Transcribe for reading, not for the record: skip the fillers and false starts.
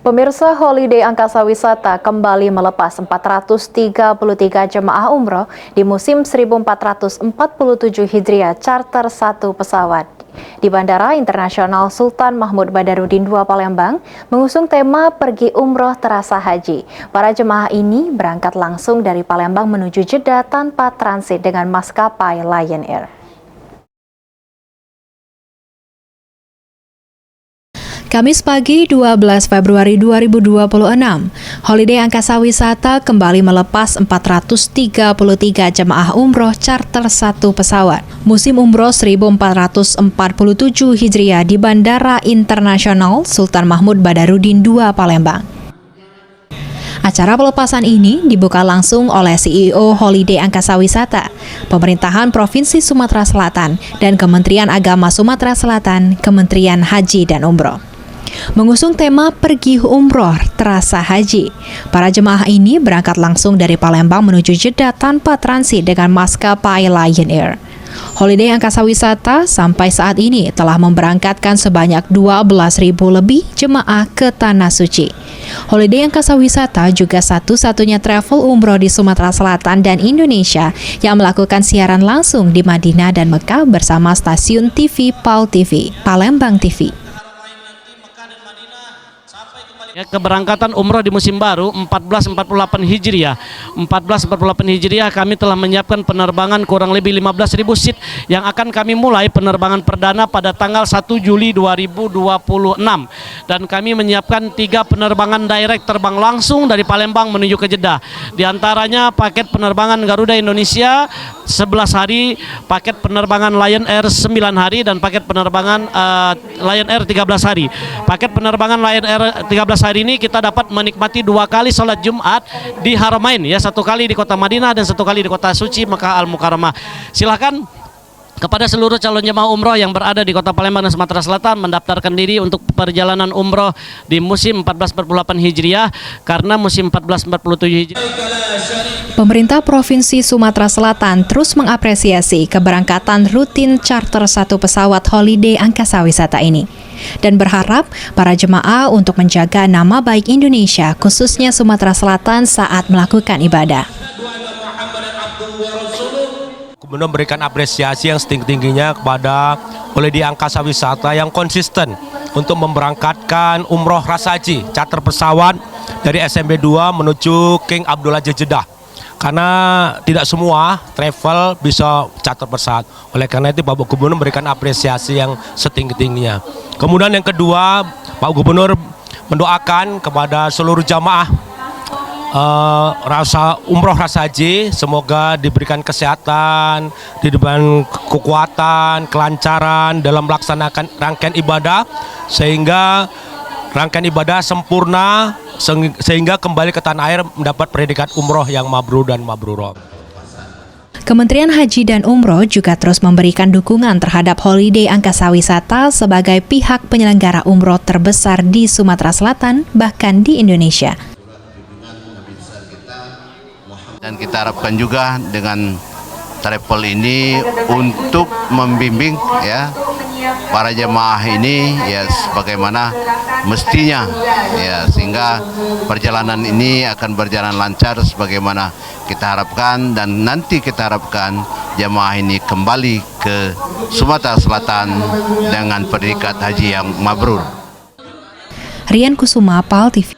Pemirsa, Holiday Angkasa Wisata kembali melepas 433 jemaah umroh di musim 1447 Hijriah charter 1 pesawat. Di Bandara Internasional Sultan Mahmud Badarudin II Palembang mengusung tema Pergi Umroh Terasa Haji. Para jemaah ini berangkat langsung dari Palembang menuju Jeddah tanpa transit dengan maskapai Lion Air. Kamis pagi 12 Februari 2026, Holiday Angkasa Wisata kembali melepas 433 jemaah umroh charter 1 pesawat. Musim umroh 1447 Hijriah di Bandara Internasional Sultan Mahmud Badarudin II Palembang. Acara pelepasan ini dibuka langsung oleh CEO Holiday Angkasa Wisata, Pemerintahan Provinsi Sumatera Selatan, dan Kementerian Agama Sumatera Selatan, Kementerian Haji dan Umroh. Mengusung tema Pergi Umroh Terasa Haji, para jemaah ini berangkat langsung dari Palembang menuju Jeddah tanpa transit dengan maskapai Lion Air. Holiday Angkasa Wisata sampai saat ini telah memberangkatkan sebanyak 12.000 lebih jemaah ke Tanah Suci. Holiday Angkasa Wisata juga satu-satunya travel umroh di Sumatera Selatan dan Indonesia yang melakukan siaran langsung di Madinah dan Mekah bersama stasiun TV PAL TV, Palembang TV. Keberangkatan umroh di musim baru 1448 Hijriah. 1448 Hijriah kami telah menyiapkan penerbangan kurang lebih 15.000 seat yang akan kami mulai penerbangan perdana pada tanggal 1 Juli 2026. Dan kami menyiapkan 3 penerbangan direct terbang langsung dari Palembang menuju ke Jeddah. Di antaranya paket penerbangan Garuda Indonesia 11 hari, paket penerbangan Lion Air 9 hari, dan paket penerbangan Lion Air 13 hari. Paket penerbangan Lion Air 13 hari ini kita dapat menikmati 2 kali sholat Jumat di Haramain, ya, 1 kali di kota Madinah dan 1 kali di kota suci Mekah Al-Mukarramah. Silakan kepada seluruh calon jemaah umroh yang berada di kota Palembang dan Sumatera Selatan mendaftarkan diri untuk perjalanan umroh di musim 1448 Hijriah karena musim 1447 Hijriah. Pemerintah Provinsi Sumatera Selatan terus mengapresiasi keberangkatan rutin charter 1 pesawat Holiday Angkasa Wisata ini dan berharap para jemaah untuk menjaga nama baik Indonesia, khususnya Sumatera Selatan saat melakukan ibadah. Kemudian memberikan apresiasi yang setinggi-tingginya kepada Holiday Angkasa Wisata yang konsisten untuk memberangkatkan umroh rasaji charter pesawat dari SMB 2 menuju King Abdullah Jeddah. Karena tidak semua travel bisa charter pesawat. Oleh karena itu Bapak Gubernur memberikan apresiasi yang setinggi-tingginya. Kemudian yang kedua, Pak Gubernur mendoakan kepada seluruh jamaah umroh rasaji, semoga diberikan kesehatan, diberikan kekuatan, kelancaran dalam melaksanakan rangkaian ibadah, sehingga rangkaian ibadah sempurna, sehingga kembali ke tanah air mendapat predikat umroh yang mabrur dan mabrurah. Kementerian Haji dan Umroh juga terus memberikan dukungan terhadap Holiday Angkasa Wisata sebagai pihak penyelenggara umroh terbesar di Sumatera Selatan, bahkan di Indonesia. Dan kita harapkan juga dengan travel ini untuk membimbing, ya, para jemaah ini, ya, sebagaimana mestinya, ya, sehingga perjalanan ini akan berjalan lancar sebagaimana kita harapkan, dan nanti kita harapkan jemaah ini kembali ke Sumatera Selatan dengan predikat haji yang mabrur. Rian Kusuma, PAL TV.